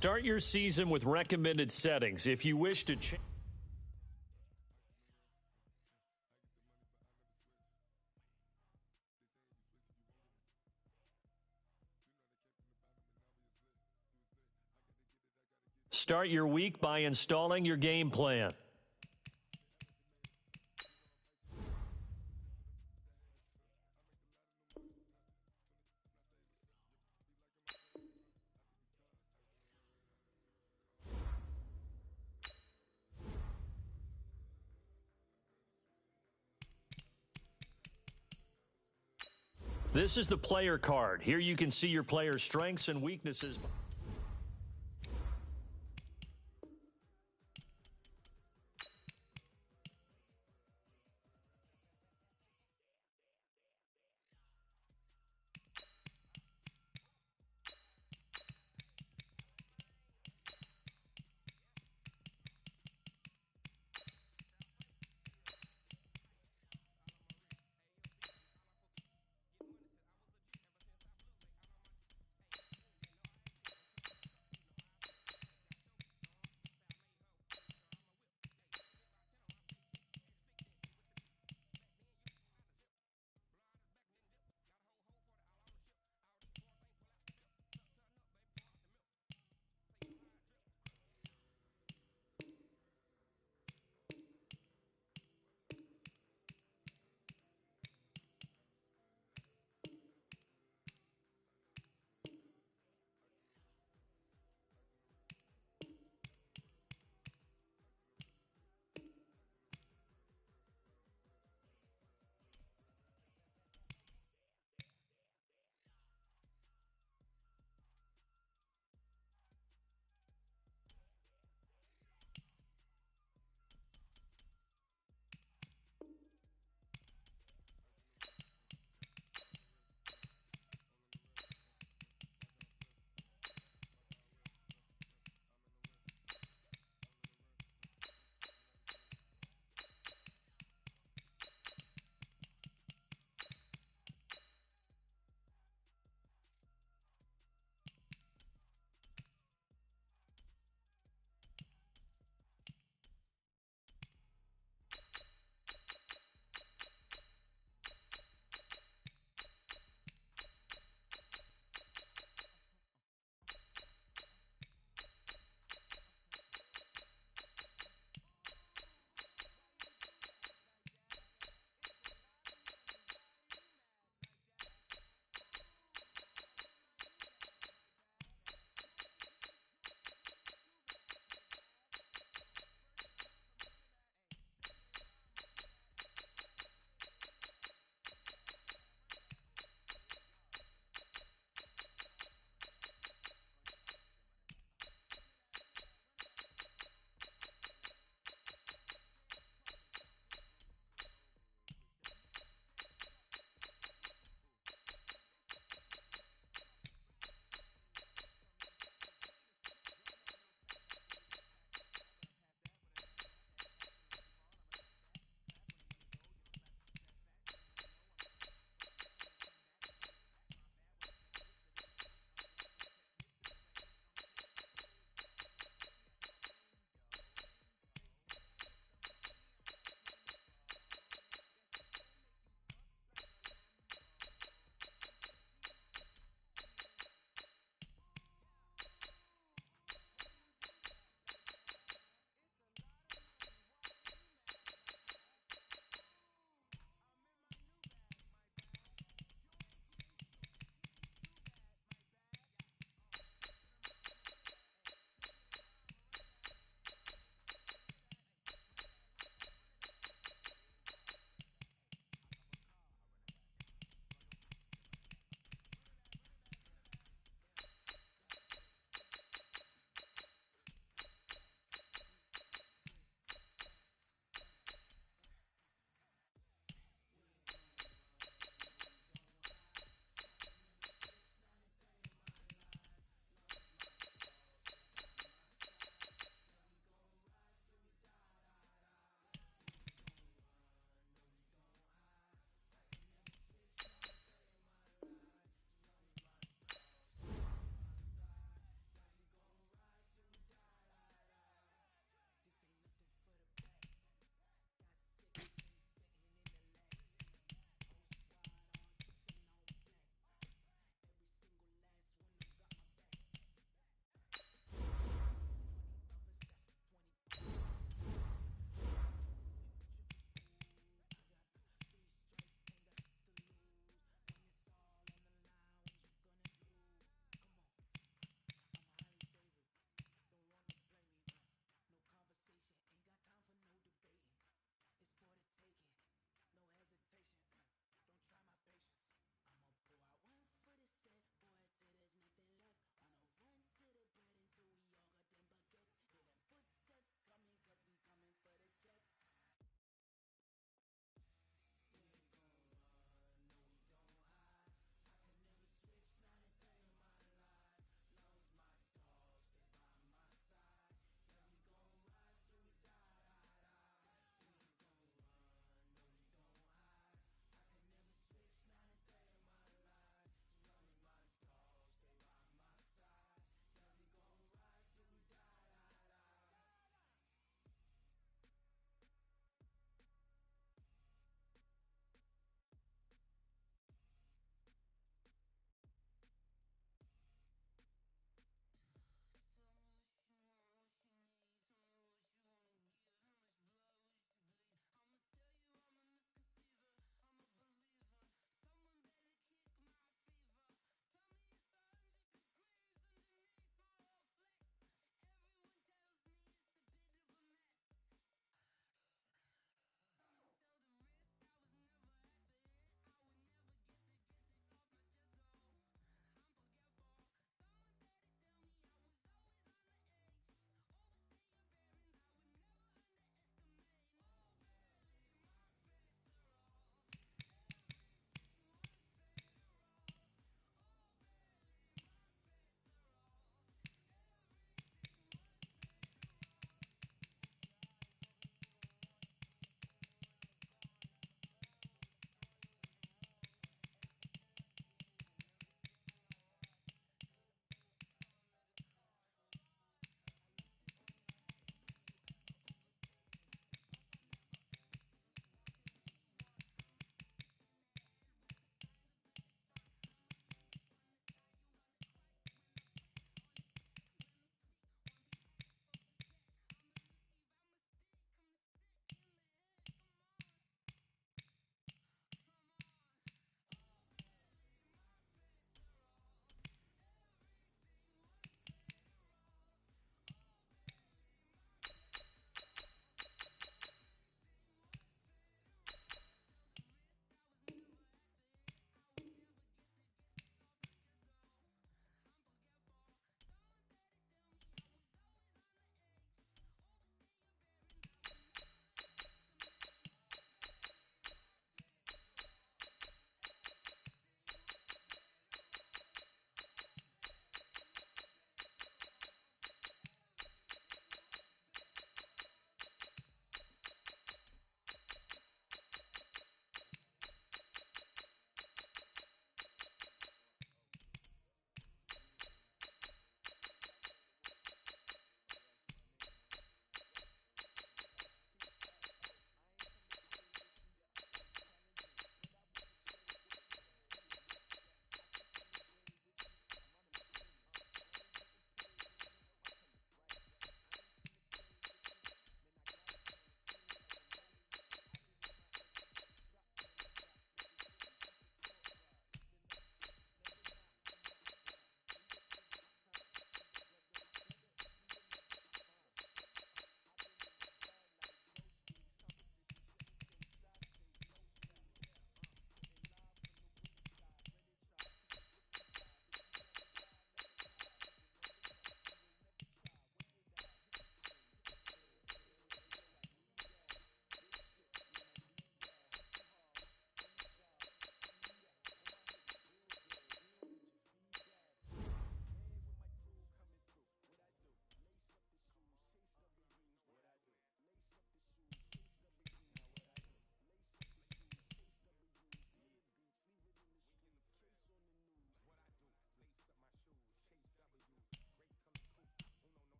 Start your season with recommended settings. If you wish to change. Start your week by installing your game plan. This is the player card. Here you can see your player's strengths and weaknesses.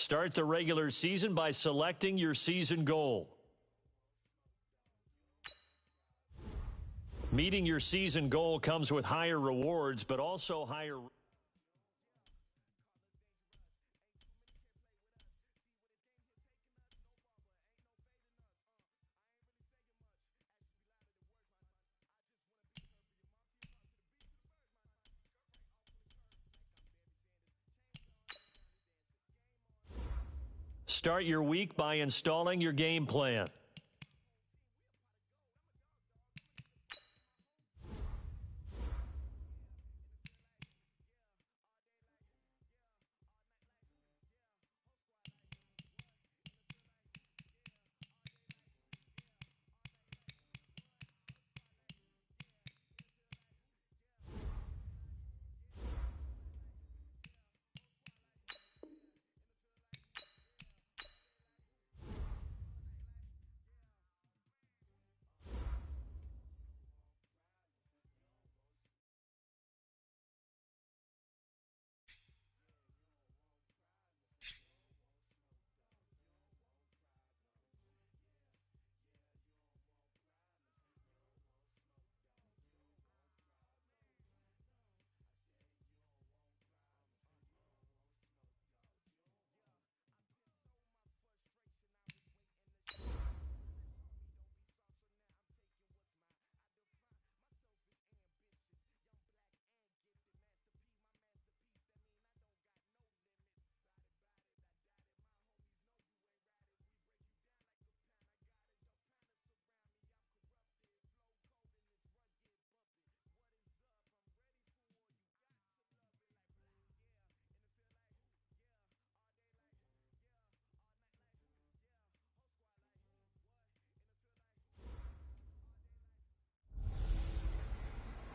Start the regular season by selecting your season goal. Meeting your season goal comes with higher rewards, but also higher... Start your week by installing your game plan.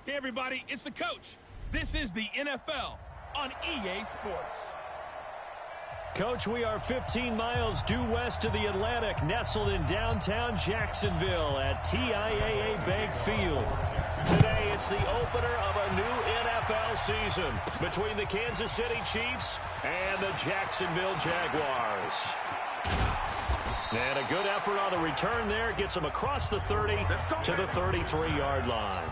Hey everybody, it's the coach. This is the NFL on EA Sports. Coach, we are 15 miles due west of the Atlantic, nestled in downtown Jacksonville at TIAA Bank Field. Today, it's the opener of a new NFL season between the Kansas City Chiefs and the Jacksonville Jaguars. And a good effort on the return there gets them across the 30 to the 33-yard line.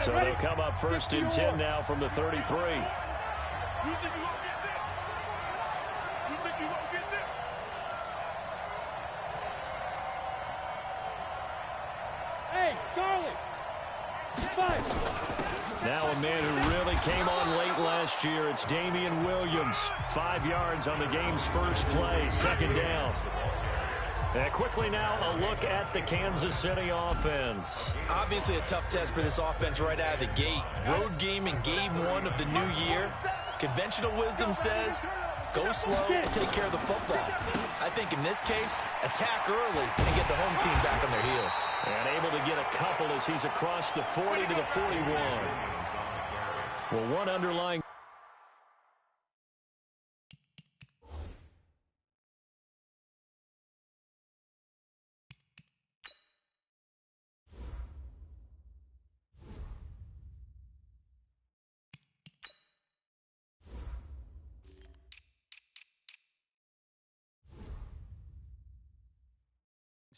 So they'll come up first and 10 now from the 33. You think you gonna get this? You think you gonna get this? Hey, Charlie! Five. Now a man who really came on late last year. It's Damian Williams. 5 yards on the game's first play. Second down. And quickly now, a look at the Kansas City offense. Obviously a tough test for this offense right out of the gate. Road game in game one of the new year. Conventional wisdom says, go slow, take care of the football. I think in this case, attack early and get the home team back on their heels. And able to get a couple as he's across the 40 to the 41. Well, one underlying...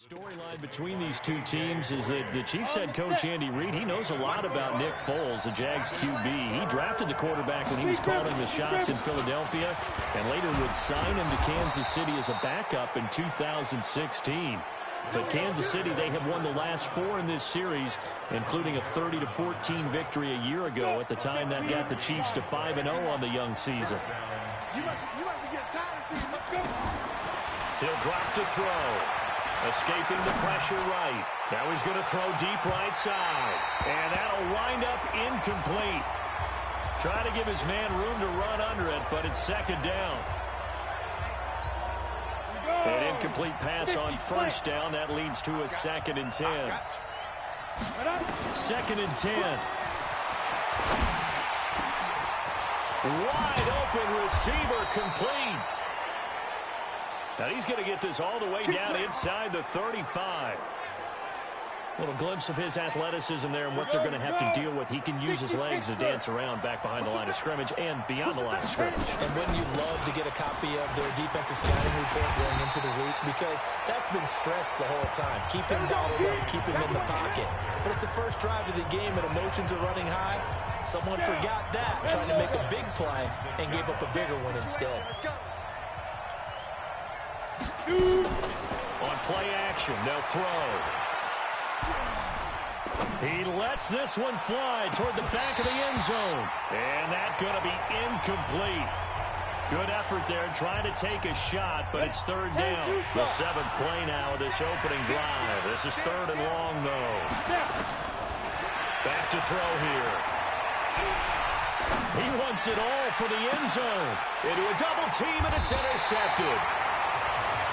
Storyline between these two teams is that the Chiefs head coach Andy Reid, he knows a lot about Nick Foles, the Jags QB. He drafted the quarterback when he was calling the shots in Philadelphia and later would sign him to Kansas City as a backup in 2016. But Kansas City, they have won the last 4 in this series, including a 30-14 victory a year ago at the time that got the Chiefs to 5-0 on the young season. You must be getting tired of seeing my coach. He'll drop to throw. Escaping the pressure right. Now he's going to throw deep right side. And that'll wind up incomplete. Trying to give his man room to run under it, but it's second down. An incomplete pass on first down. That leads to a 2nd and 10. 2nd and 10. Wide open receiver complete. Now he's going to get this all the way down inside the 35. Little glimpse of his athleticism there and what they're going to have to deal with. He can use his legs to dance around back behind the line of scrimmage and beyond the line of scrimmage. And wouldn't you love to get a copy of their defensive scouting report going into the week? Because that's been stressed the whole time. Keep him bottled up, keep him in the pocket. But it's the first drive of the game and emotions are running high. Someone forgot that, trying to make a big play and gave up a bigger one instead. On play action, they'll throw. He lets this one fly toward the back of the end zone. And that's going to be incomplete. Good effort there trying to take a shot, but it's third down. The 7th play now of this opening drive. This is 3rd and long, though. Back to throw here. He wants it all for the end zone. Into a double team, and it's intercepted.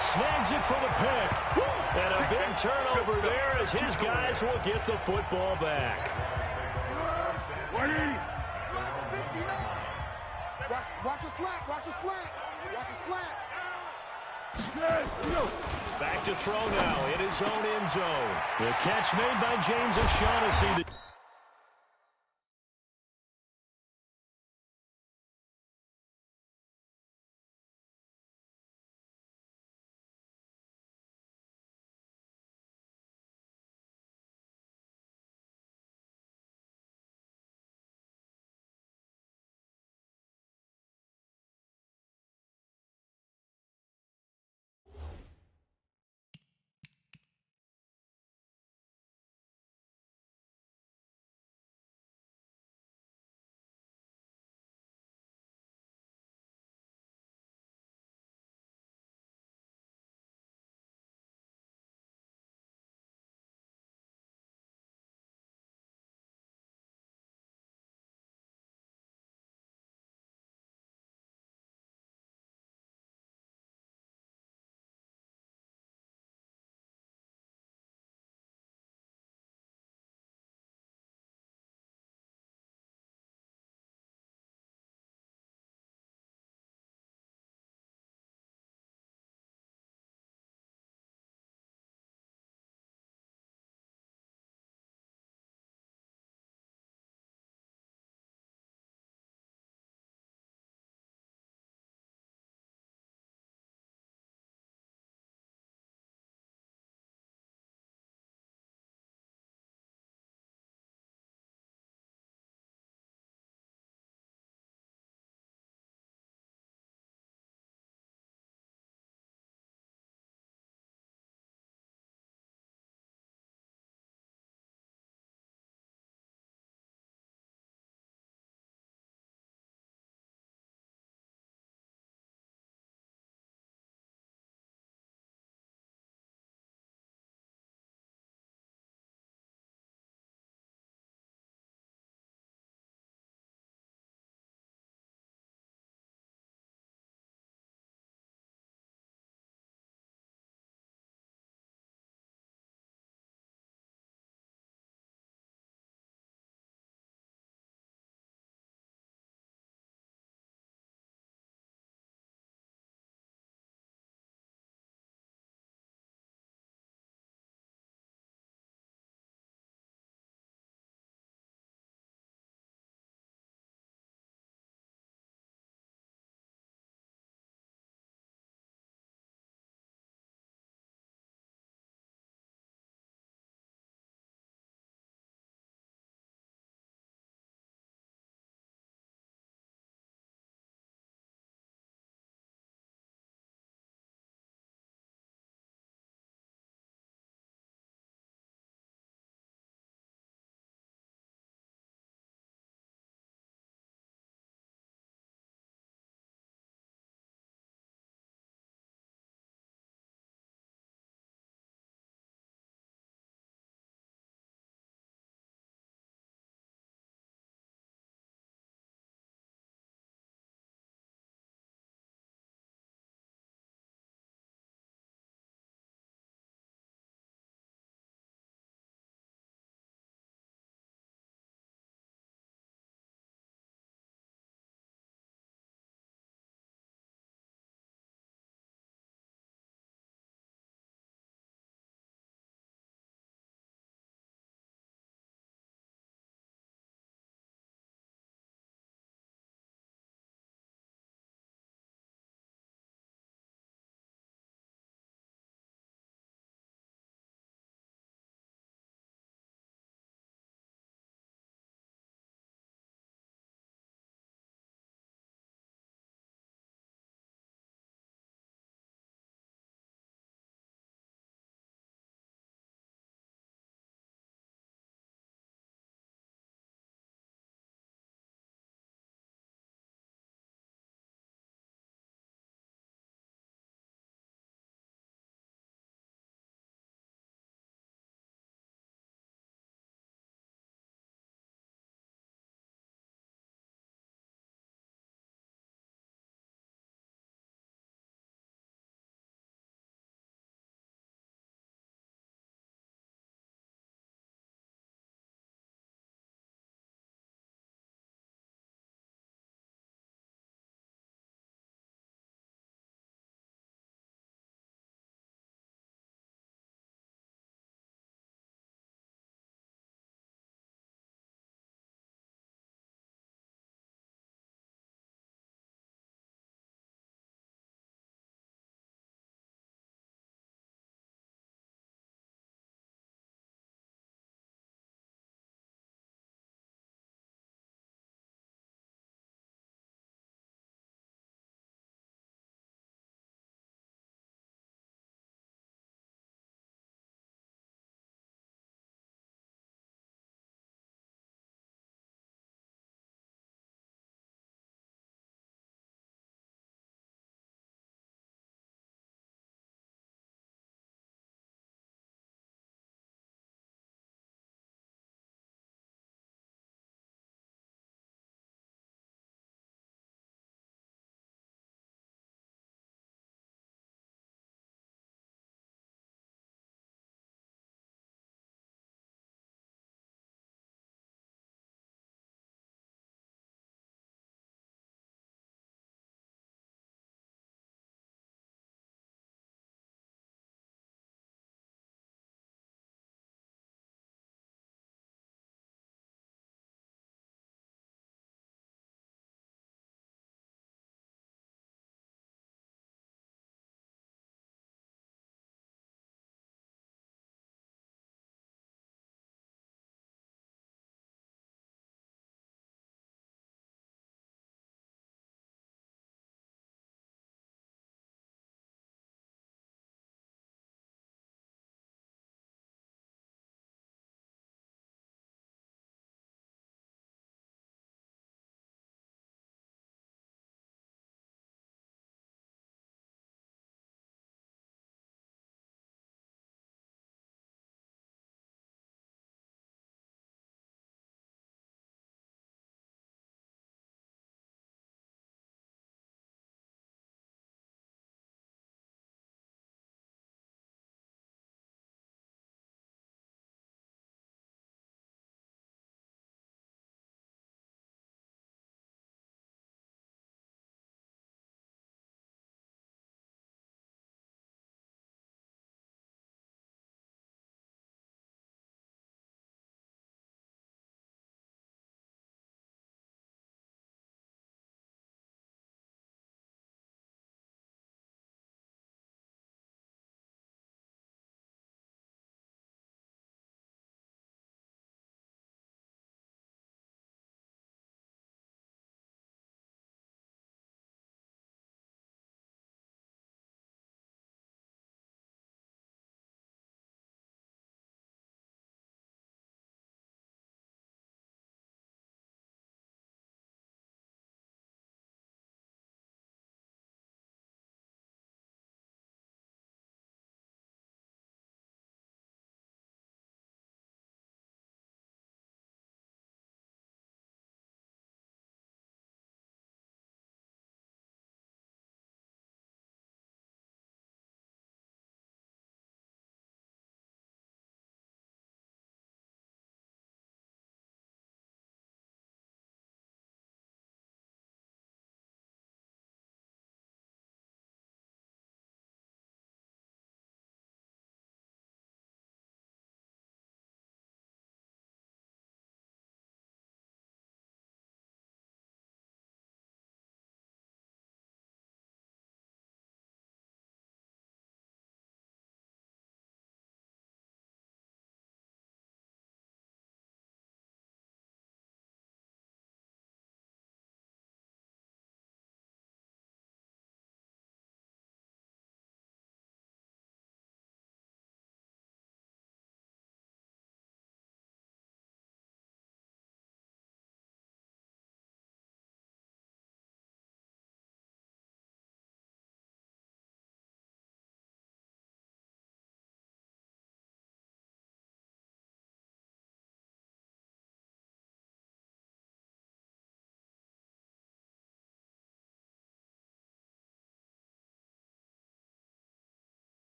Snags it for the pick. And a big turnover there as his guys will get the football back. Watch a slant. Watch a slant. Watch a slant. Back to throw now in his own end zone. The catch made by James O'Shaughnessy.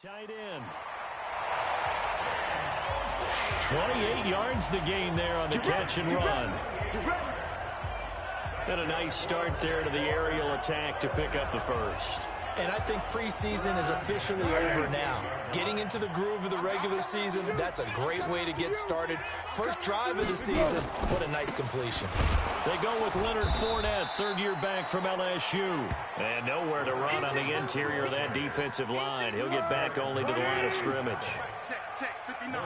tight end. 28 yards the gain there on the catch and run. And a nice start there to the aerial attack to pick up the first. And I think preseason is officially over now. Getting into the groove of the regular season, that's a great way to get started. First drive of the season, what a nice completion. They go with Leonard Fournette, third-year back from LSU. And nowhere to run on the interior of that defensive line. He'll get back only to the line of scrimmage. Check, 59.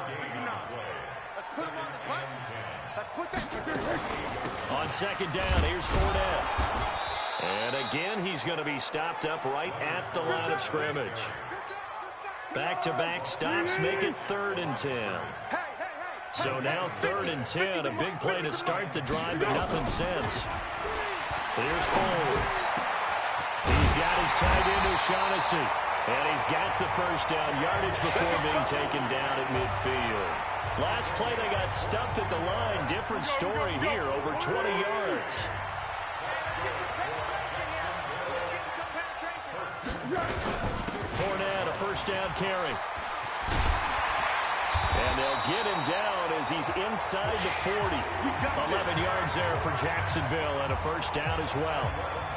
Let's put him on the buses. Let's put that. On second down, here's Fournette. And again, he's going to be stopped up right at the line of scrimmage. Back-to-back stops make it 3rd and 10. So now 3rd and 10, a big play to start the drive, but nothing since. Here's Foles. He's got his tight end O'Shaughnessy, and he's got the first down yardage before being taken down at midfield. Last play, they got stuffed at the line. Different story here, over 20 yards. Fournette, a first down carry. And they'll get him down as he's inside the 40. 11 yards there for Jacksonville and a first down as well.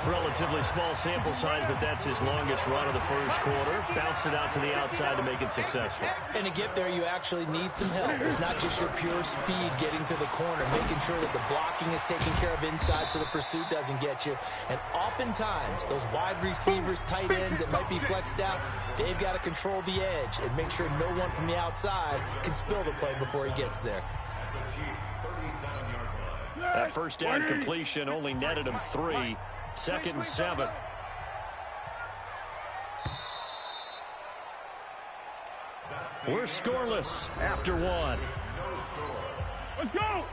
Relatively small sample size, but that's his longest run of the first quarter. Bounced it out to the outside to make it successful. And to get there, you actually need some help. It's not just your pure speed getting to the corner, making sure that the blocking is taken care of inside so the pursuit doesn't get you. And oftentimes, those wide receivers, tight ends that might be flexed out, they've got to control the edge and make sure no one from the outside can spill the play before he gets there. That first down completion only netted him 3. 2nd and 7. We're scoreless after 1. Let's go.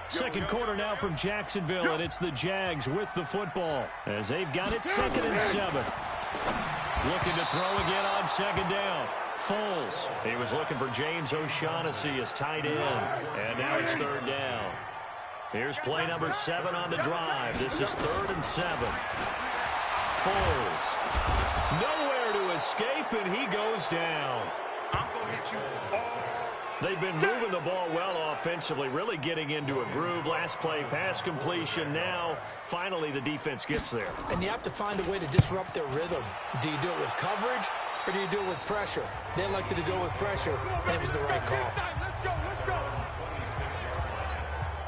Second quarter now from Jacksonville, and it's the Jags with the football as they've got it 2nd and 7. Looking to throw again on second down. Foles. He was looking for James O'Shaughnessy as tight end, and now it's 3rd down. Here's play number 7 on the drive. This is 3rd and 7. Foles. Nowhere to escape, and he goes down. I'm going to hit you all. They've been moving the ball well offensively, really getting into a groove. Last play, pass completion. Now, finally, the defense gets there. And you have to find a way to disrupt their rhythm. Do you do it with coverage, or do you do it with pressure? They elected to go with pressure, and it was the right call. Let's go.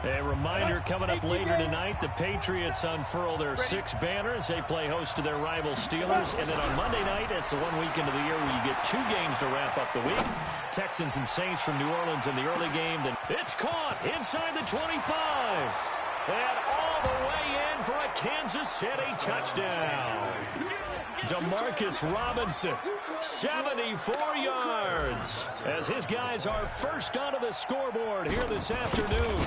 A reminder coming up later tonight, the Patriots unfurl their 6 banners. They play host to their rival Steelers. And then on Monday night, it's the one weekend of the year where you get 2 games to wrap up the week. Texans and Saints from New Orleans in the early game. Then it's caught inside the 25. And all the way in for a Kansas City touchdown. Demarcus Robinson, 74 yards, as his guys are first onto the scoreboard here this afternoon.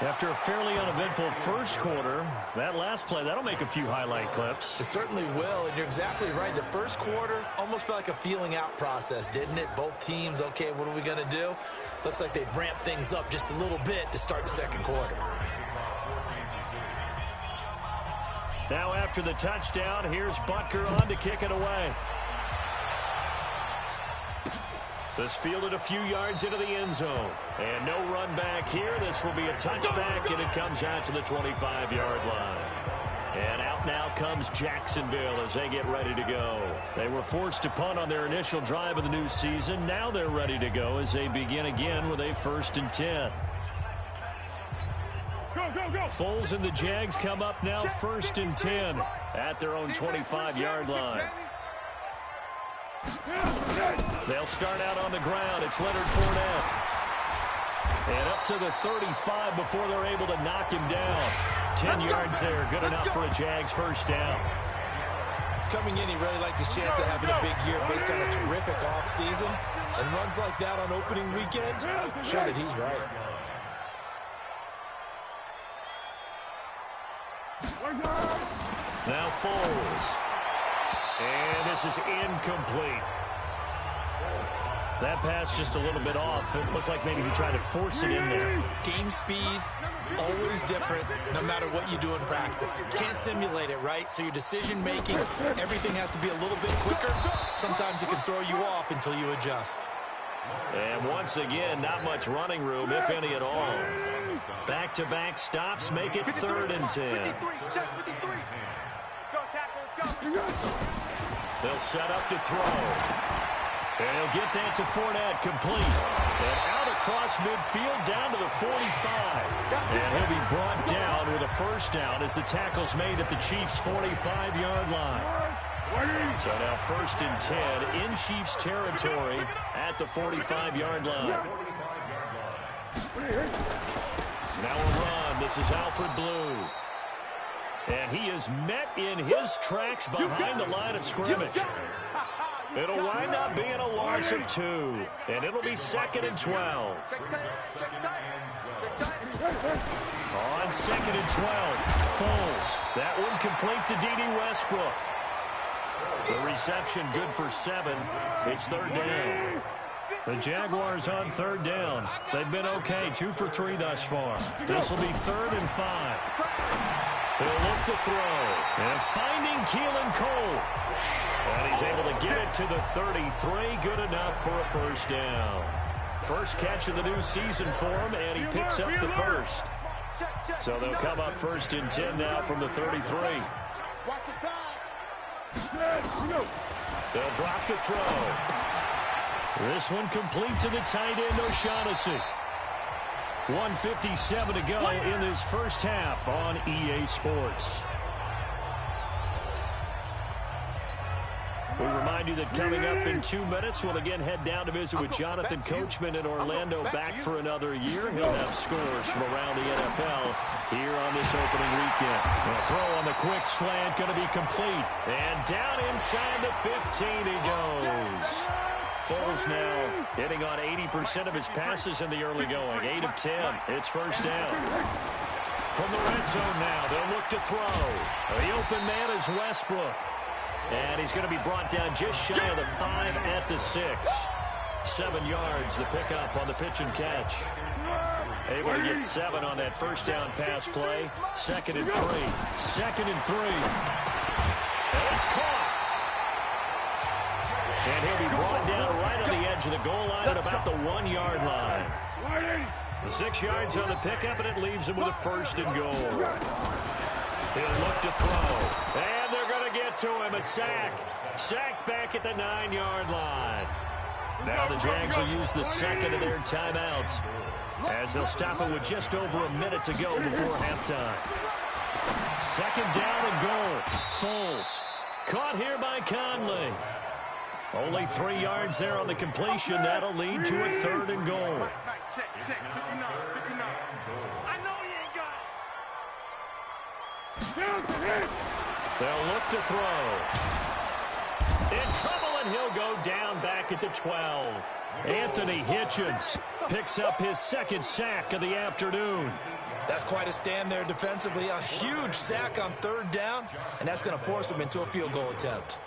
After a fairly uneventful first quarter, that last play, that'll make a few highlight clips. It certainly will, and you're exactly right. The first quarter almost felt like a feeling out process, didn't it? Both teams, okay, what are we going to do? Looks like they ramped things up just a little bit to start the second quarter. Now after the touchdown, here's Butker on to kick it away. This fielded a few yards into the end zone. And no run back here. This will be a touchback, and it comes out to the 25-yard line. And out now comes Jacksonville as they get ready to go. They were forced to punt on their initial drive of the new season. Now they're ready to go as they begin again with a 1st and 10. Go. Foles and the Jags come up now 1st and 10 at their own 25-yard line. They'll start out on the ground. It's Leonard Fournette. And up to the 35 before they're able to knock him down. 10 yards there. Good enough for a Jags first down. Coming in, he really liked his chance of having a big year based on a terrific offseason. And runs like that on opening weekend, show that he's right. Now Foles. And this is incomplete. That pass just a little bit off. It looked like maybe he tried to force it in there. Game speed, always different, no matter what you do in practice. You can't simulate it, right? So your decision-making, everything has to be a little bit quicker. Sometimes it can throw you off until you adjust. And once again, not much running room, if any at all. Back-to-back stops make it 3rd and 10. They'll set up to throw. And he'll get that to Fournette, complete. And out across midfield, down to the 45. And he'll be brought down with a first down as the tackle's made at the Chiefs' 45-yard line. So now 1st and 10 in Chiefs territory at the 45-yard line. Now a run. This is Alfred Blue. And he is met in his tracks behind the line of scrimmage. It'll wind up being a loss of 2. And it'll be 2nd and 12. On 2nd and 12, Foles. That one complete to D.D. Westbrook. The reception good for 7. It's 3rd down. The Jaguars on 3rd down. They've been okay, 2 for 3 thus far. This will be 3rd and 5. He'll look to throw. And finding Keelan Cole. And he's able to get it to the 33. Good enough for a first down. First catch of the new season for him, and he picks up the first. So they'll come up 1st and 10 now from the 33. They'll drop to throw. This one complete to the tight end, O'Shaughnessy. 1:57 to go in this first half on EA Sports. We remind you that coming up in 2 minutes, we'll again head down to visit with Jonathan Coachman in Orlando, back for another year. He'll have scores from around the NFL here on this opening weekend. The throw on the quick slant going to be complete. And down inside the 15 he goes. Foles now hitting on 80% of his passes in the early going. 8 of 10. It's first down. From the red zone now, they'll look to throw. The open man is Westbrook. And he's going to be brought down just shy of the 5 at the 6. 7 yards, the pickup on the pitch and catch. Able to get 7 on that first down pass play. 2nd and 3. 2nd and 3. And it's caught. And he'll be brought down right on the edge of the goal line at about the 1-yard line. 6 yards on the pickup, and it leaves him with a 1st and goal. He'll look to throw. And they're going to get to him. A sack. Sacked back at the 9-yard line. Now the Jags will use the second of their timeouts as they'll stop it with just over a minute to go before halftime. 2nd down and goal. Foles. Caught here by Conley. Only 3 yards there on the completion. That'll lead to a 3rd and goal. Check, 59, 59. I know you ain't got it. They'll look to throw. In trouble, and he'll go down back at the 12. Anthony Hitchens picks up his 2nd sack of the afternoon. That's quite a stand there defensively. A huge sack on 3rd down, and that's going to force him into a field goal attempt.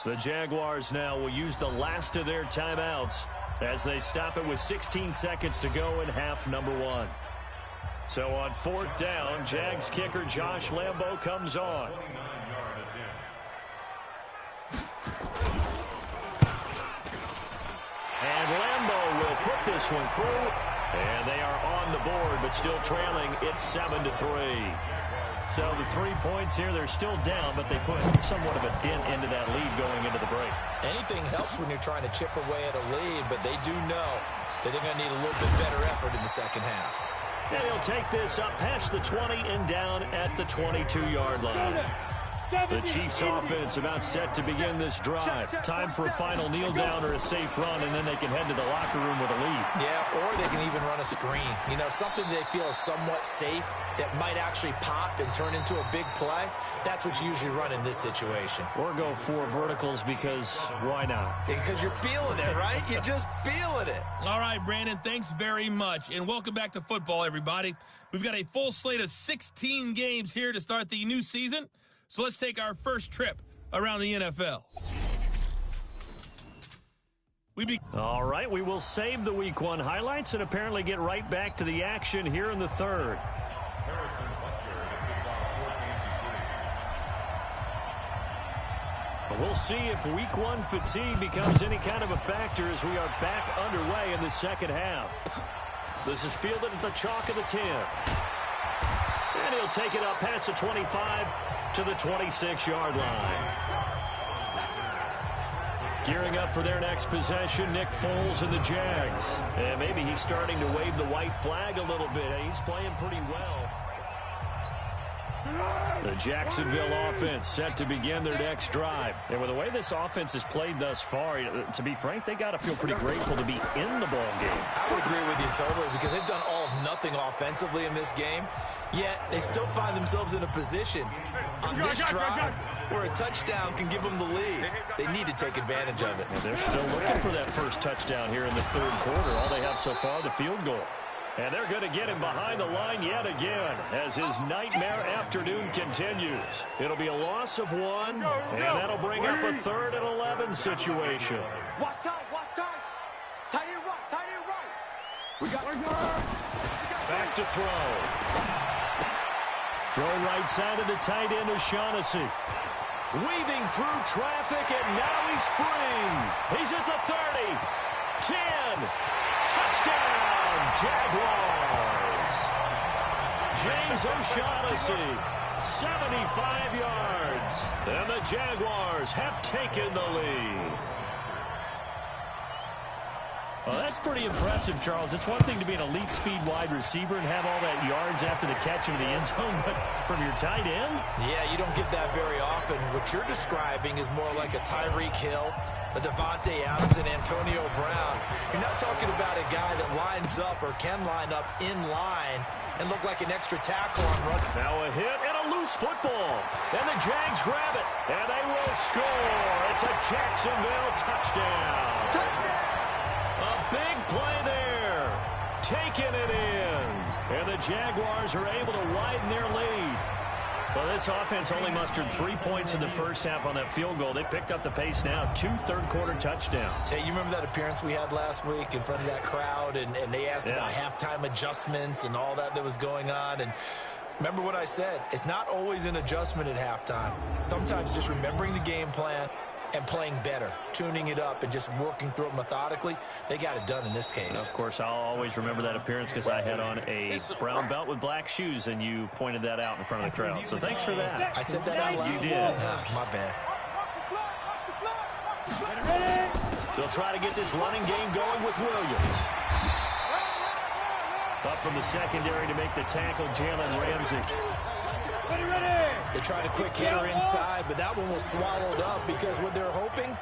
The Jaguars now will use the last of their timeouts as they stop it with 16 seconds to go in half number 1. So on 4th down, Jags kicker Josh Lambo comes on. And Lambo will put this one through. And they are on the board, but still trailing. It's 7-3. So the 3 points here, they're still down, but they put somewhat of a dent into that lead going into the break. Anything helps when you're trying to chip away at a lead, but they do know that they're going to need a little bit better effort in the second half. And he'll take this up past the 20 and down at the 22-yard line. The Chiefs offense about set to begin this drive. Time for a final kneel down or a safe run, and then they can head to the locker room with a lead. Yeah, or they can even run a screen. You know, something they feel is somewhat safe that might actually pop and turn into a big play. That's what you usually run in this situation. Or go 4 verticals because why not? Because you're feeling it, right? You're just feeling it. All right, Brandon, thanks very much. And welcome back to football, everybody. We've got a full slate of 16 games here to start the new season. So let's take our first trip around the NFL. All right, we will save the Week 1 highlights and apparently get right back to the action here in the third. We'll see if Week 1 fatigue becomes any kind of a factor as we are back underway in the second half. This is fielded at the chalk of the 10. And he'll take it up past the 25 to the 26-yard line. Gearing up for their next possession, Nick Foles and the Jags. And maybe he's starting to wave the white flag a little bit. He's playing pretty well. The Jacksonville offense set to begin their next drive. And with the way this offense has played thus far, to be frank, they got to feel pretty grateful to be in the ball game. I would agree with you totally because they've done all of nothing offensively in this game, yet they still find themselves in a position on this drive where a touchdown can give them the lead. They need to take advantage of it. And they're still looking for that first touchdown here in the third quarter. All they have so far, the field goal. And they're going to get him behind the line yet again as his nightmare afternoon continues. It'll be a loss of 1, and that'll bring up a 3rd and 11 situation. Watch tight, watch tight. Tight end right, tight end right. We got Back to throw. Throw right side of the tight end O'Shaughnessy. Weaving through traffic, and now he's free. He's at the 30, 10, touchdown, Jaguars. James O'Shaughnessy, 75 yards, and the Jaguars have taken the lead. Well, that's pretty impressive, Charles. It's one thing to be an elite speed wide receiver and have all that yards after the catch into the end zone, but from your tight end? Yeah, you don't get that very often. What you're describing is more like a Tyreek Hill, a Devontae Adams, and Antonio Brown. You're not talking about a guy that lines up or can line up in line and look like an extra tackle on run. Now a hit and a loose football. And the Jags grab it, and they will score. It's a Jacksonville touchdown. touchdown. A big play there. Taking it in. And the Jaguars are able to widen their lead. Well, this offense only mustered 3 points in the first half on that field goal. They picked up the pace now. 2 third-quarter touchdowns. Hey, you remember that appearance we had last week in front of that crowd, and they asked about halftime adjustments and all that was going on, and remember what I said. It's not always an adjustment at halftime. Sometimes just remembering the game plan and playing better, tuning it up and just working through it methodically. They got it done in this case. Of course, I'll always remember that appearance because I had on a brown belt with black shoes, and you pointed that out in front of the crowd. So thanks for that. I said that out loud. You did. My bad. They'll try to get this running game going with Williams. Up from the secondary to make the tackle, Jalen Ramsey. They tried a quick hitter inside, but that one was swallowed up because what they're hoping,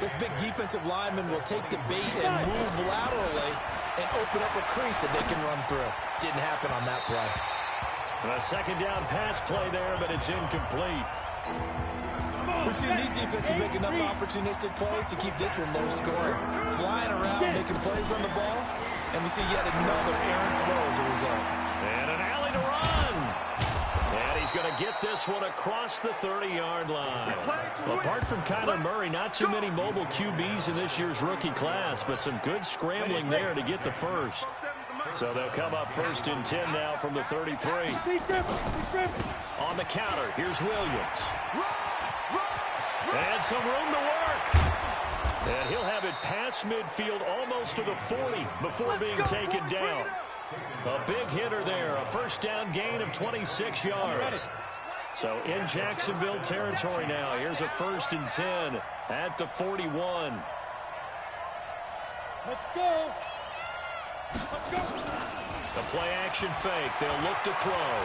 this big defensive lineman will take the bait and move laterally and open up a crease that they can run through. Didn't happen on that play. A second down pass play there, but it's incomplete. We've seen these defenses make enough opportunistic plays to keep this one low scoring. Flying around, making plays on the ball, and we see yet another errant throw as a result. And an alley to run. And he's going to get this one across the 30-yard line. Apart from Kyler Murray, not too many mobile QBs in this year's rookie class, but some good scrambling there to get the first. So they'll come up 1st and 10 now from the 33. On the counter, here's Williams. And some room to work. And he'll have it past midfield almost to the 40 before being taken down. A big hitter there, a first down gain of 26 yards. So in Jacksonville territory now. Here's a 1st and 10 at the 41. Let's go. Let's go. The play action fake. They'll look to throw.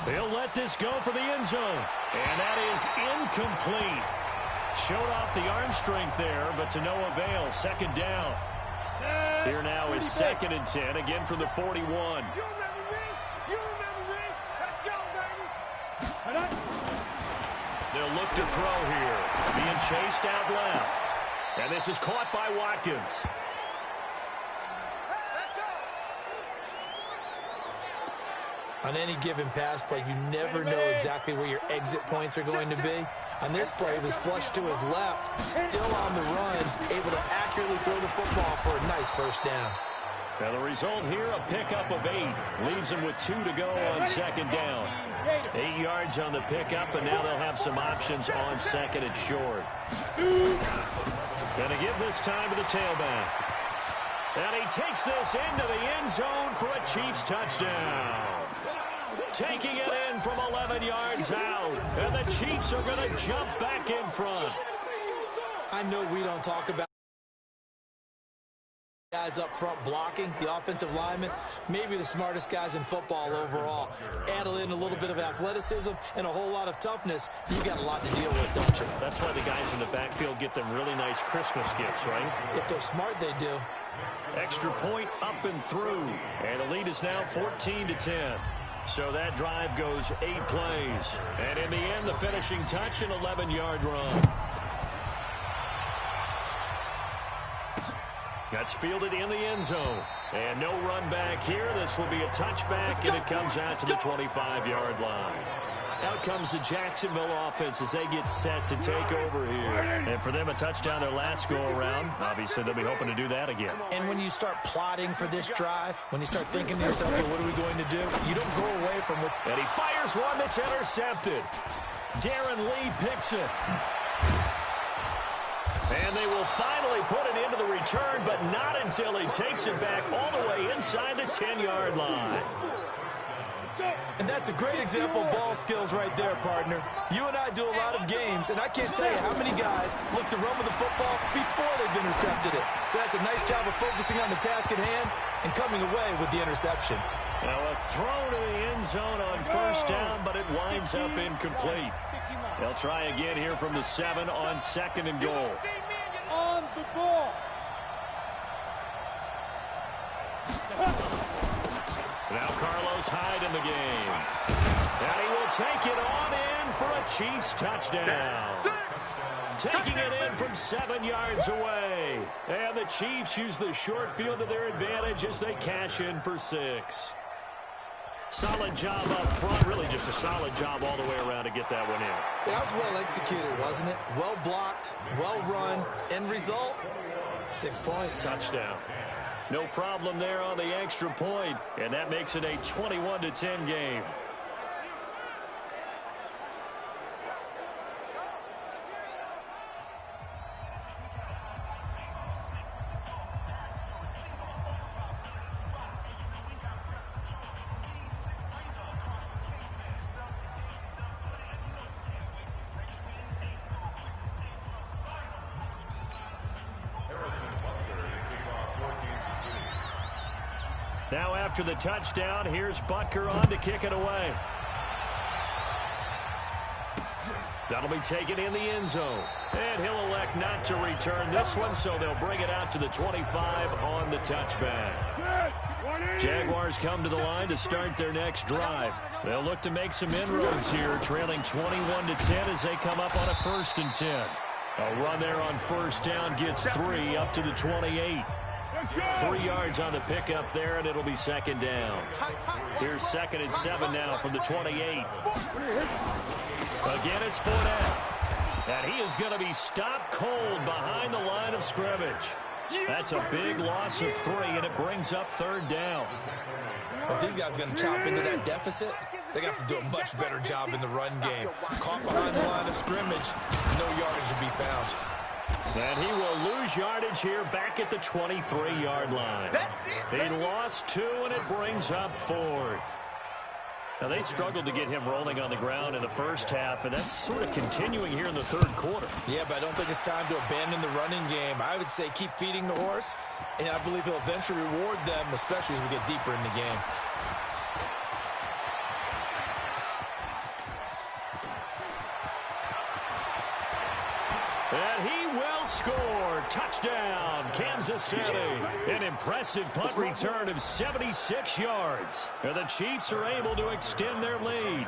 They'll let this go for the end zone. And that is incomplete. Showed off the arm strength there, but to no avail. Second down. Here now is 2nd and 10, again from the 41. You remember me? You remember me? Let's go, baby. They'll look to throw here. Being chased out left. And this is caught by Watkins. On any given pass play, you never know exactly where your exit points are going to be. On this play, it was flushed to his left, still on the run, able to accurately throw the football for a nice first down. Now the result here, a pickup of 8. Leaves them with 2 to go on second down. 8 yards on the pickup, and now they'll have some options on second and short. Gonna give this time to the tailback. And he takes this into the end zone for a Chiefs touchdown. Taking it in from 11 yards out. And the Chiefs are going to jump back in front. I know we don't talk about guys up front blocking, the offensive linemen, maybe the smartest guys in football overall. Add in a little bit of athleticism and a whole lot of toughness, you got a lot to deal with, don't you? That's why the guys in the backfield get them really nice Christmas gifts, right? If they're smart, they do. Extra point up and through. And the lead is now 14-10. So that drive goes 8 plays. And in the end, the finishing touch, an 11-yard run. That's fielded in the end zone. And no run back here. This will be a touchback, and it comes out to the 25-yard line. Out comes the Jacksonville offense as they get set to take over here. And for them, a touchdown their last go-around. Obviously, they'll be hoping to do that again. And when you start plotting for this drive, when you start thinking to yourself, well, what are we going to do? You don't go away from it. And he fires one that's intercepted. Darren Lee picks it. And they will finally put it into the return, but not until he takes it back all the way inside the 10-yard line. And that's a great example of ball skills right there, partner. You and I do a lot of games, and I can't tell you how many guys look to run with the football before they've intercepted it. So that's a nice job of focusing on the task at hand and coming away with the interception. Now a throw to the end zone on first down, but it winds up incomplete. They'll try again here from the 7 on second and goal. On the ball. Now Carlos Hyde in the game. And he will take it on in for a Chiefs touchdown. Taking it in from 7 yards away. And the Chiefs use the short field to their advantage as they cash in for 6. Solid job up front. Really just a solid job all the way around to get that one in. That was well executed, wasn't it? Well blocked, well run. End result, 6 points. Touchdown. No problem there on the extra point, and that makes it a 21-10 game. Now after the touchdown, here's Butker on to kick it away. That'll be taken in the end zone. And he'll elect not to return this one, so they'll bring it out to the 25 on the touchback. Jaguars come to the line to start their next drive. They'll look to make some inroads here, trailing 21-10 as they come up on a 1st and 10. A run there on first down gets 3 up to the 28. 3 yards on the pickup there, and it'll be second down. Here's 2nd and 7 now from the 28. Again, it's Fournette. And he is going to be stopped cold behind the line of scrimmage. That's a big loss of 3, and it brings up 3rd down. If these guys are going to chop into that deficit, they got to do a much better job in the run game. Caught behind the line of scrimmage, no yardage to be found. And he will lose yardage here back at the 23-yard line. He lost 2, and it brings up 4th. Now, they struggled to get him rolling on the ground in the first half, and that's sort of continuing here in the 3rd quarter. Yeah, but I don't think it's time to abandon the running game. I would say keep feeding the horse, and I believe he'll eventually reward them, especially as we get deeper in the game. And he will score. Touchdown, Kansas City. An impressive punt return of 76 yards. And the Chiefs are able to extend their lead.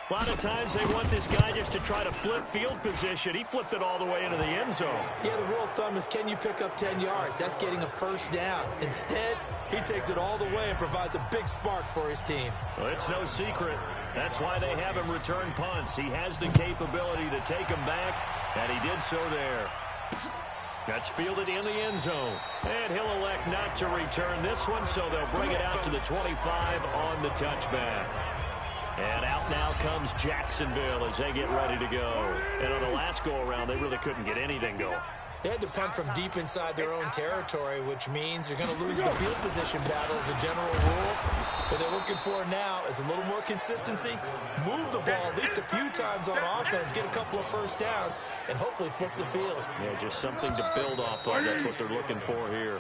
A lot of times they want this guy just to try to flip field position. He flipped it all the way into the end zone. Yeah, the rule of thumb is, can you pick up 10 yards? That's getting a first down. Instead, he takes it all the way and provides a big spark for his team. Well, it's no secret. That's why they have him return punts. He has the capability to take them back, and he did so there. That's fielded in the end zone. And he'll elect not to return this one, so they'll bring it out to the 25 on the touchback. And out now comes Jacksonville as they get ready to go. And on the last go-around, they really couldn't get anything going. They had to punt from deep inside their own territory, which means you're going to lose the field position battle as a general rule. What they're looking for now is a little more consistency, move the ball at least a few times on offense, get a couple of first downs, and hopefully flip the field. Yeah, just something to build off of. That's what they're looking for here.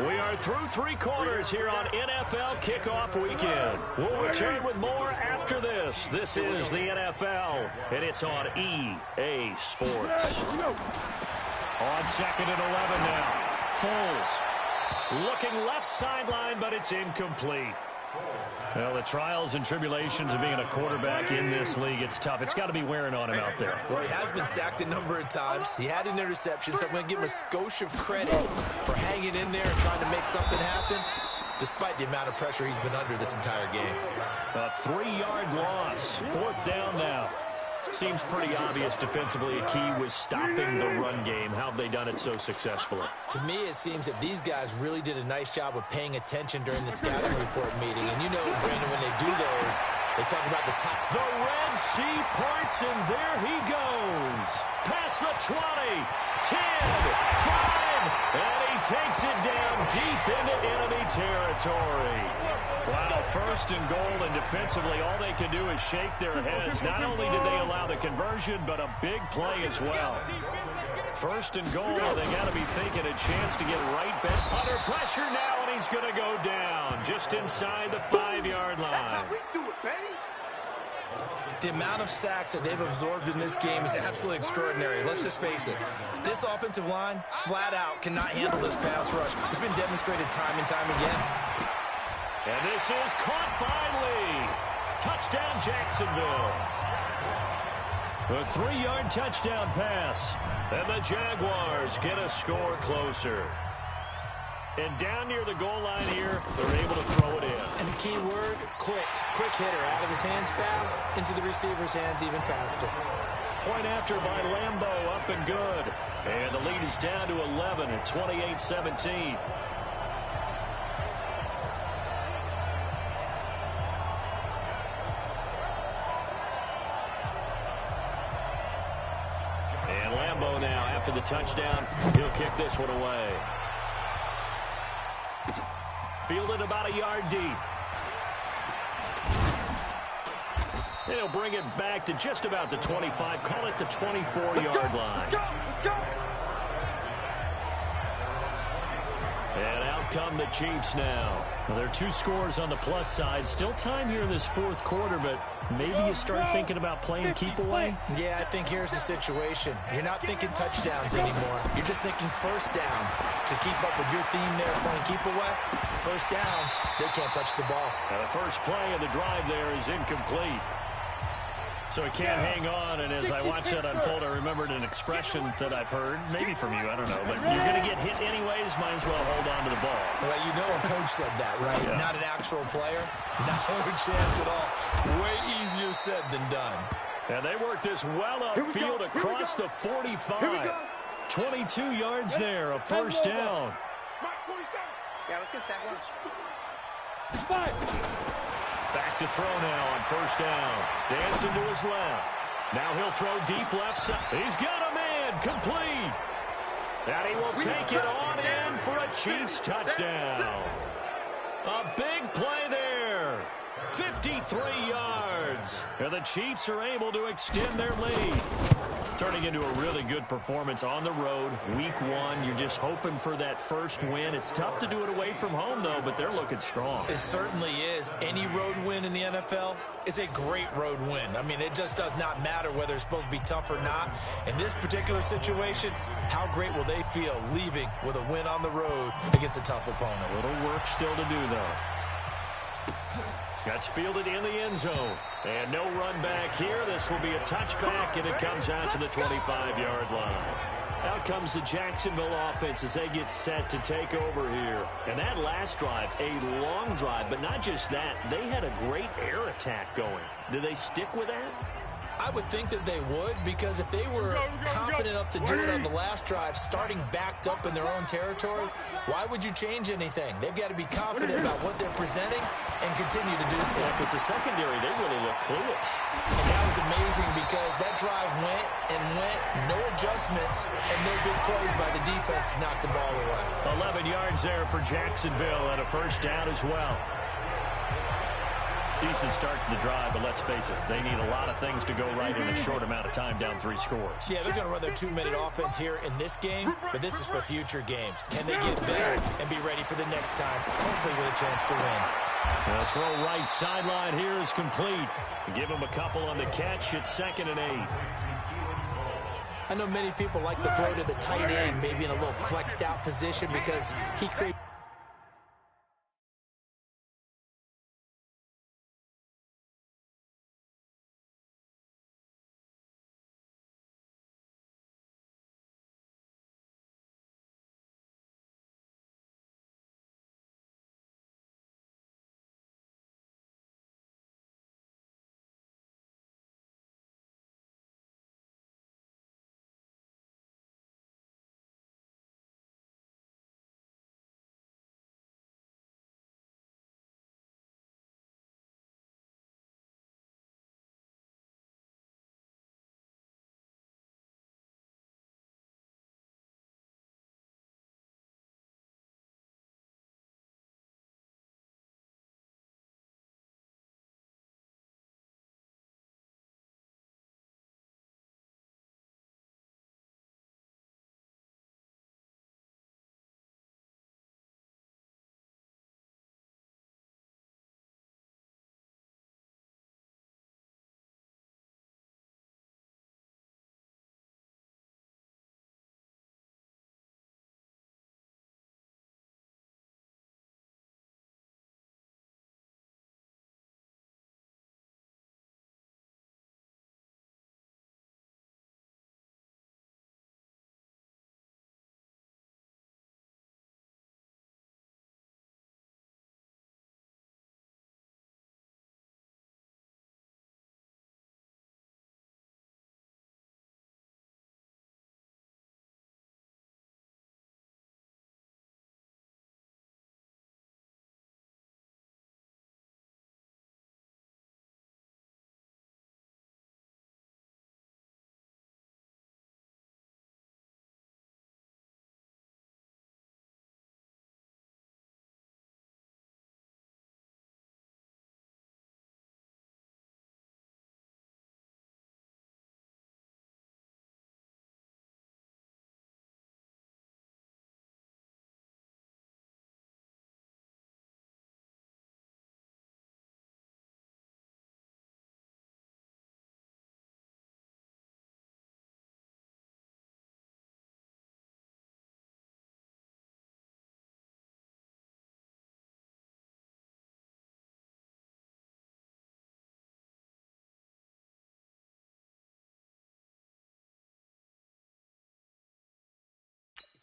We are through three quarters here on NFL Kickoff Weekend. We'll return with more after this. This is the NFL, and it's on EA Sports. On second and 11 now. Foles looking left sideline, but it's incomplete. Well, the trials and tribulations of being a quarterback in this league, it's tough. It's got to be wearing on him out there. Well, he has been sacked a number of times. He had an interception, so I'm going to give him a skosh of credit for hanging in there and trying to make something happen, despite the amount of pressure he's been under this entire game. A 3-yard loss. Fourth down now. Seems pretty obvious defensively a key was stopping the run game. How have they done it so successfully? To me, it seems that these guys really did a nice job of paying attention during the scouting report meeting. And you know, Brandon, when they do those, they talk about the top. The Red Sea parts, and there he goes. Past the 20, 10, 5, and he takes it down deep into enemy territory. Wow, first and goal, and defensively, all they can do is shake their heads. Not only did they allow the conversion, but a big play as well. First and goal, they got to be thinking a chance to get right back. Under pressure now, and he's going to go down just inside the 5-yard line. That's how we do it, baby. The amount of sacks that they've absorbed in this game is absolutely extraordinary. Let's just face it. This offensive line, flat out, cannot handle this pass rush. It's been demonstrated time and time again. And this is caught by Lee. Touchdown, Jacksonville. A 3-yard touchdown pass. And the Jaguars get a score closer. And down near the goal line here, they're able to throw it in. And the key word, quick. Quick hitter. Out of his hands fast, into the receiver's hands even faster. Point after by Lambeau, up and good. And the lead is down to 11 at 28-17. And Lambeau now, after the touchdown, he'll kick this one away. Fielded about a yard deep. And he'll bring it back to just about the 25. Call it the 24-yard line. Let's go. And out come the Chiefs now. Well, there are 2 scores on the plus side. Still time here in this fourth quarter, but maybe you start thinking about playing keep away? Yeah, I think here's the situation. You're not thinking touchdowns anymore. You're just thinking first downs. To keep up with your theme there, playing keep away, first downs, they can't touch the ball. Now the first play of the drive there is incomplete. So he can't hang on, and as I watch that unfold, I remembered an expression that I've heard, maybe from you, I don't know, but you're going to get hit anyways, might as well hold on to the ball. Well, you know a coach said that, right? Yeah. Not an actual player. No chance at all. Way easier said than done. And they work this well upfield across the 45. 22 yards there, a first down. Yeah, let's get sack lunch. Back to throw now on first down. Dancing to his left. Now he'll throw deep left side. He's got a man, complete. And he will take it on in for a Chiefs touchdown. A big play there. 53 yards. And the Chiefs are able to extend their lead. Turning into a really good performance on the road. Week 1, you're just hoping for that first win. It's tough to do it away from home, though, but they're looking strong. It certainly is. Any road win in the NFL is a great road win. I mean, it just does not matter whether it's supposed to be tough or not. In this particular situation, how great will they feel leaving with a win on the road against a tough opponent? A little work still to do, though. That's fielded in the end zone. And no run back here. This will be a touchback, and it comes out to the 25-yard line. Out comes the Jacksonville offense as they get set to take over here. And that last drive, a long drive, but not just that. They had a great air attack going. Do they stick with that? I would think that they would, because if they were confident enough to do it on the last drive, starting backed up in their own territory, why would you change anything? They've got to be confident about what they're presenting and continue to do so. Yeah, because the secondary, they really look clueless. And that was amazing because that drive went and went, no adjustments, and no big plays by the defense to knock the ball away. 11 yards there for Jacksonville and a first down as well. Decent start to the drive, but let's face it, they need a lot of things to go right in a short amount of time, down 3 scores. Yeah, they're going to run their 2-minute offense here in this game, but this is for future games. Can they get better and be ready for the next time, hopefully with a chance to win? The throw right sideline here is complete. Give him a couple on the catch. It's 2nd and 8. I know many people like the throw to the tight end, maybe in a little flexed out position because he creates.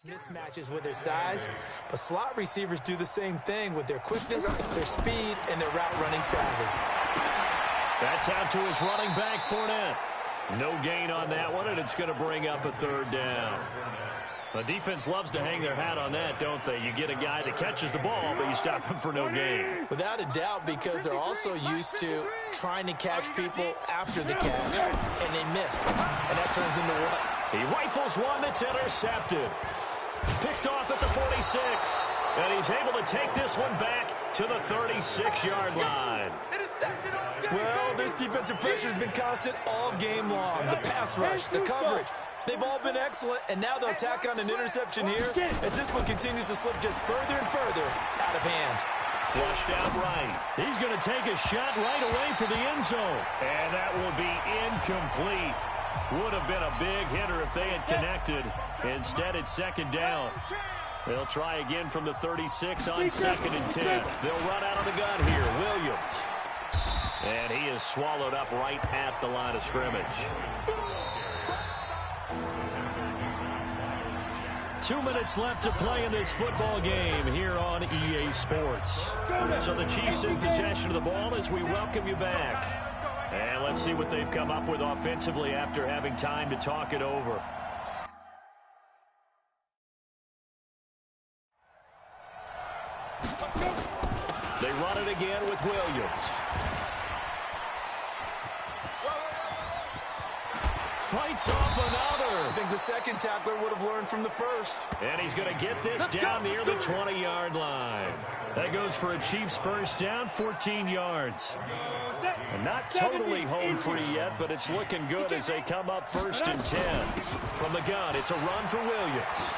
Mismatches with his size, but slot receivers do the same thing with their quickness, their speed, and their route running savvy. That's out to his running back, Fournette. No gain on that one, and it's going to bring up a 3rd down. The defense loves to hang their hat on that, don't they? You get a guy that catches the ball, but you stop him for no gain. Without a doubt, because they're also used to trying to catch people after the catch, and they miss. And that turns into what? He rifles one that's intercepted. Picked off at the 46. And he's able to take this one back to the 36-yard line. Well, this defensive pressure has been constant all game long. The pass rush, the coverage, they've all been excellent, and now they'll tack on an interception here as this one continues to slip just further and further out of hand. Flushed out right. He's going to take a shot right away for the end zone. And that will be incomplete. Would have been a big hitter if they had connected. Instead, it's 2nd down. They'll try again from the 36 on 2nd and 10. They'll run out of the gun here. Williams. And he is swallowed up right at the line of scrimmage. 2 minutes left to play in this football game here on EA Sports. So the Chiefs in possession of the ball as we welcome you back. And let's see what they've come up with offensively after having time to talk it over. They run it again with Williams. Fights off another. I think the second tackler would have learned from the first. And he's going to get this down near the 20-yard line. That goes for a Chiefs first down, 14 yards. And not totally home free yet, but it's looking good as they come up 1st and 10. From the gun, it's a run for Williams.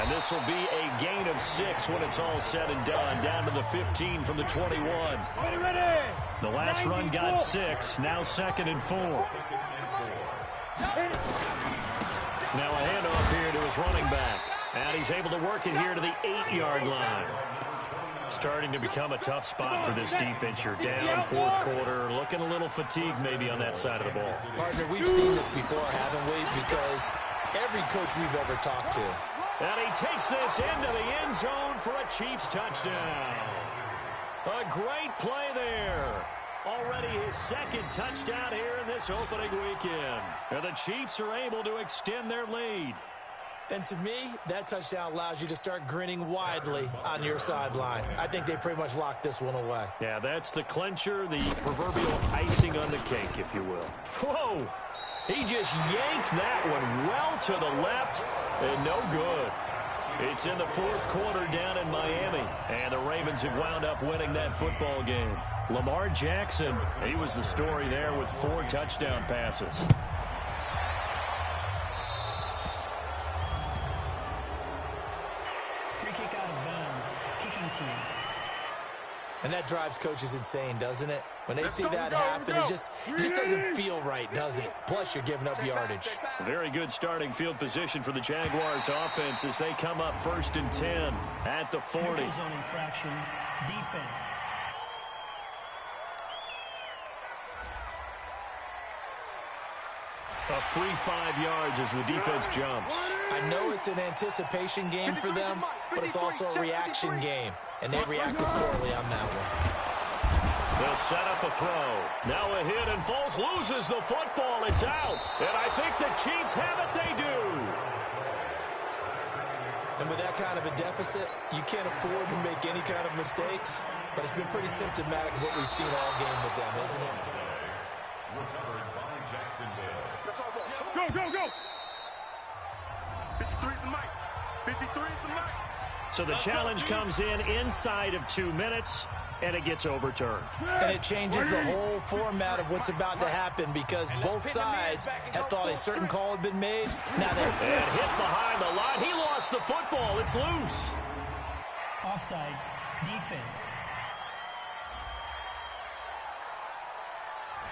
And this will be a gain of 6 when it's all said and done, down to the 15 from the 21. The last run got 6, now 2nd and 4. Now a handoff here to his running back. And he's able to work it here to the 8-yard line. Starting to become a tough spot for this defense. You're down 4th quarter, looking a little fatigued maybe on that side of the ball. Partner, we've seen this before, haven't we? Because every coach we've ever talked to. And he takes this into the end zone for a Chiefs touchdown. A great play there. Already his 2nd touchdown here in this opening weekend. And the Chiefs are able to extend their lead. And to me, that touchdown allows you to start grinning widely on your sideline. I think they pretty much locked this one away. Yeah, that's the clincher, the proverbial icing on the cake, if you will. Whoa! He just yanked that one well to the left, and no good. It's in the 4th quarter down in Miami, and the Ravens have wound up winning that football game. Lamar Jackson, he was the story there with 4 touchdown passes. Free kick out of bounds, kicking team. And that drives coaches insane, doesn't it? When they see that happen, it just doesn't feel right, does it? Plus, you're giving up yardage. Very good starting field position for the Jaguars offense as they come up 1st and 10 at the 40. Neutral zone infraction, defense. A free 5 yards as the defense jumps. I know it's an anticipation game for them, but it's also a reaction game, and they reacted poorly on that one. They'll set up a throw. Now a hit, and Foles loses the football. It's out. And I think the Chiefs have it. They do. And with that kind of a deficit, you can't afford to make any kind of mistakes. But it's been pretty symptomatic of what we've seen all game with them, isn't it? Go, go, go! 53 is the mic. 53 is the mic. So the challenge comes in inside of 2 minutes, and it gets overturned. And it changes the whole format of what's about to happen because both sides had thought a certain call had been made. Now they and hit behind the line. He lost the football. It's loose. Offside, defense.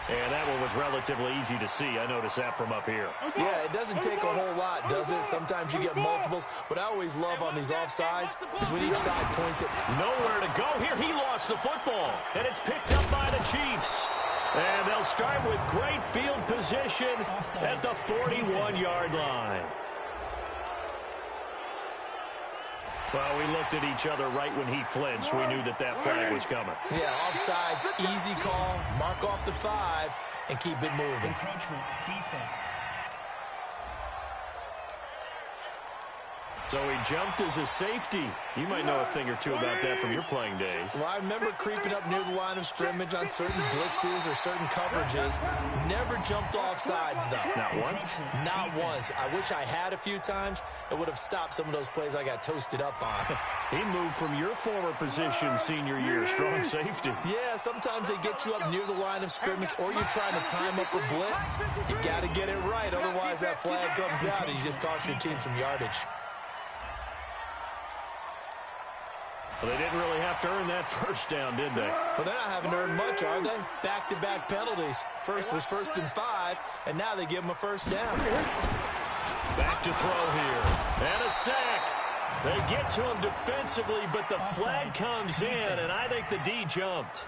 And that one was relatively easy to see. I noticed that from up here. Yeah, it doesn't take a whole lot, does it? Sometimes you get multiples. What I always love on these offsides is when each side points it. Nowhere to go here. He lost the football. And it's picked up by the Chiefs. And they'll start with great field position at the 41-yard line. Well, we looked at each other right when he flinched. We knew that that flag was coming. Yeah, offsides, easy call, mark off the 5, and keep it moving. Encroachment, defense. So he jumped as a safety. You might know a thing or two about that from your playing days. Well, I remember creeping up near the line of scrimmage on certain blitzes or certain coverages. Never jumped off sides, though. Not once? Not once. I wish I had a few times. It would have stopped some of those plays I got toasted up on. He moved from your former position senior year, strong safety. Yeah, sometimes they get you up near the line of scrimmage or you're trying to time up a blitz. You got to get it right. Otherwise, that flag comes out and you just cost your team some yardage. Well, they didn't really have to earn that first down, did they? Well, they're not having to earn much, are they? Back-to-back penalties. First was 1st and 5, and now they give them a first down. Back to throw here. And a sack. They get to him defensively, but the flag comes in, and I think the D jumped.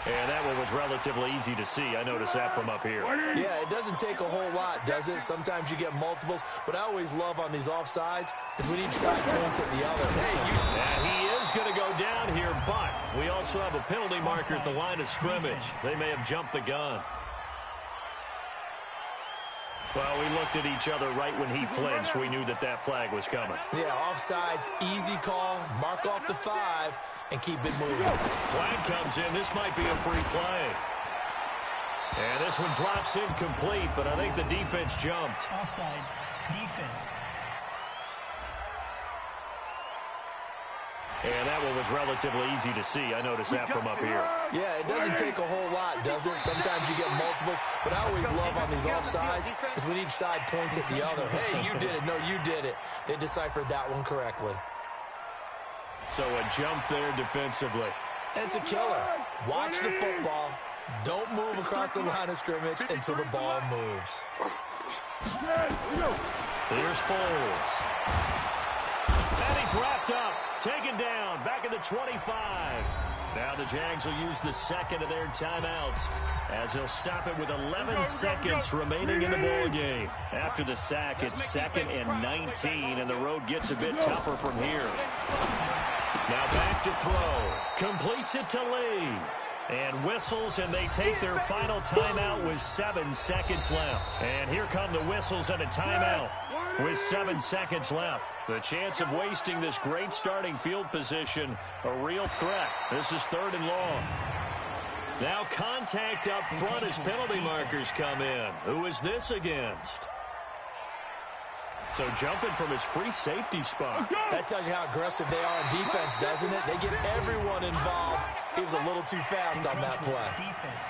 And that one was relatively easy to see. I noticed that from up here. Yeah, it doesn't take a whole lot, does it? Sometimes you get multiples. What I always love on these offsides is when each side points at the other. And he is going to go down here, but we also have a penalty marker at the line of scrimmage. They may have jumped the gun. Well, we looked at each other right when he flinched. We knew that that flag was coming. Yeah, offsides, easy call, mark off the 5, and keep it moving. Flag comes in. This might be a free play. And this one drops incomplete, but I think the defense jumped. Offside, defense. And that one was relatively easy to see. I noticed that from up here. Yeah, it doesn't take a whole lot, does it? Sometimes you get multiples. What I always love on these offsides is when each side points at the other. Hey, you did it. No, you did it. They deciphered that one correctly. So a jump there defensively. And it's a killer. Watch the football. Don't move across the line of scrimmage until the ball moves. Here's Foles. And he's wrapped up. Taken down. Back at the 25. Now the Jags will use the second of their timeouts as they'll stop it with 11 seconds remaining in the ball game. After the sack, it's 2nd and 19, and the road gets a bit tougher from here. Now back to throw. Completes it to Lee. And whistles, and they take their final timeout with 7 seconds left. And here come the whistles and a timeout with 7 seconds left. The chance of wasting this great starting field position, a real threat. This is 3rd and long. Now contact up front as penalty markers come in. Who is this against? So jumping from his free safety spot. That tells you how aggressive they are on defense, doesn't it? They get everyone involved. He was a little too fast on that play. Defense.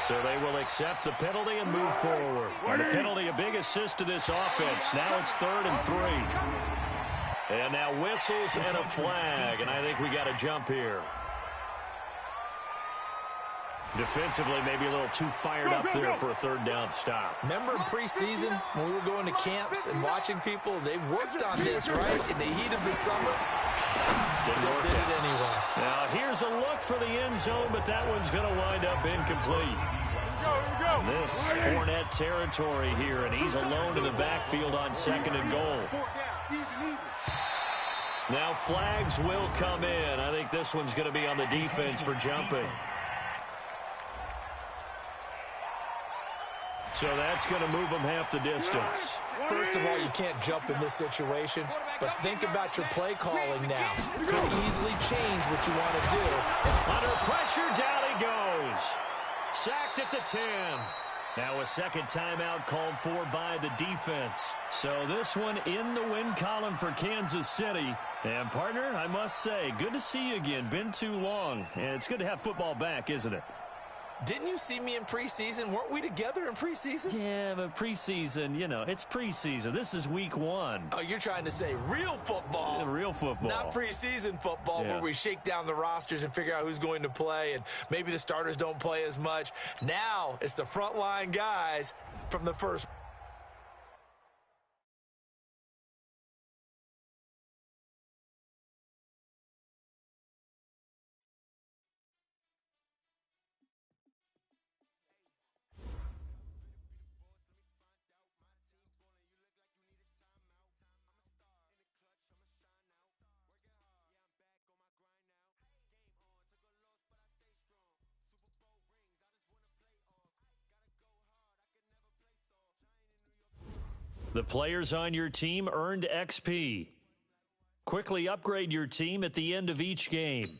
So they will accept the penalty and move forward. And the penalty, a big assist to this offense. Now it's 3rd and 3. And now whistles and a flag. And I think we got a jump here. Defensively, maybe a little too fired up there for a 3rd down stop. Remember in preseason when we were going to camps and watching people, they worked on this, right? In the heat of the summer, still did it anyway. Now here's a look for the end zone, but that one's going to wind up incomplete. This Fournette territory here, and he's alone in the backfield on 2nd and goal. Now flags will come in. I think this one's going to be on the defense for jumping. So that's going to move them half the distance. First of all, you can't jump in this situation, but think about your play calling now. Could easily change what you want to do. Under pressure, down he goes. Sacked at the 10. Now a second timeout called for by the defense. So this one in the win column for Kansas City. And partner, I must say, good to see you again. Been too long. And it's good to have football back, isn't it? Didn't you see me in preseason? Weren't we together in preseason? Yeah, but preseason, you know, it's preseason. This is week 1. Oh, you're trying to say real football. Yeah, real football. Not preseason football where we shake down the rosters and figure out who's going to play, and maybe the starters don't play as much. Now it's the frontline guys from the first. The players on your team earned XP. Quickly upgrade your team at the end of each game.